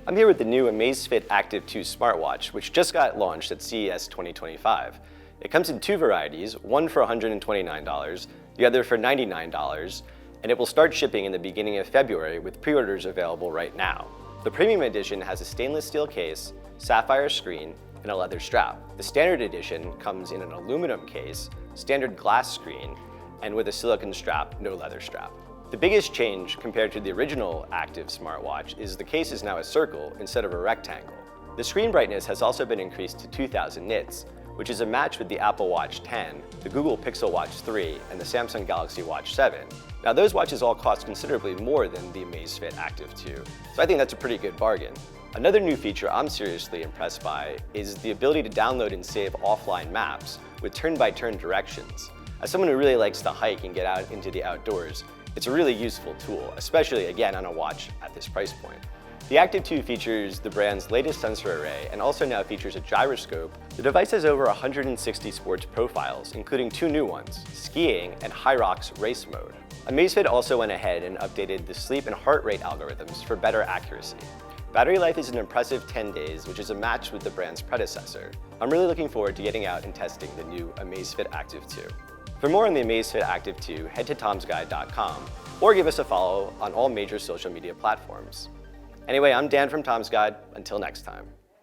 I'm here with the new Amazfit Active 2 smartwatch, which just got launched at CES 2025. It comes in two varieties, one for $129, the other for $99, and it will start shipping in the beginning of February with pre-orders available right now. The premium edition has a stainless steel case, sapphire screen, and a leather strap. The standard edition comes in an aluminum case, standard glass screen, and with a silicone strap, no leather strap. The biggest change compared to the original Active smartwatch is the case is now a circle instead of a rectangle. The screen brightness has also been increased to 2000 nits, which is a match with the Apple Watch 10, the Google Pixel Watch 3, and the Samsung Galaxy Watch 7. Now those watches all cost considerably more than the Amazfit Active 2, so I think that's a pretty good bargain. Another new feature I'm seriously impressed by is the ability to download and save offline maps with turn-by-turn directions. As someone who really likes to hike and get out into the outdoors, it's a really useful tool, especially again on a watch at this price point. The Active 2 features the brand's latest sensor array and also now features a gyroscope. The device has over 160 sports profiles, including two new ones, skiing and Hyrox race mode. Amazfit also went ahead and updated the sleep and heart rate algorithms for better accuracy. Battery life is an impressive 10 days, which is a match with the brand's predecessor. I'm really looking forward to getting out and testing the new Amazfit Active 2. For more on the Amazfit Active 2, head to tomsguide.com or give us a follow on all major social media platforms. Anyway, I'm Dan from Tom's Guide. Until next time.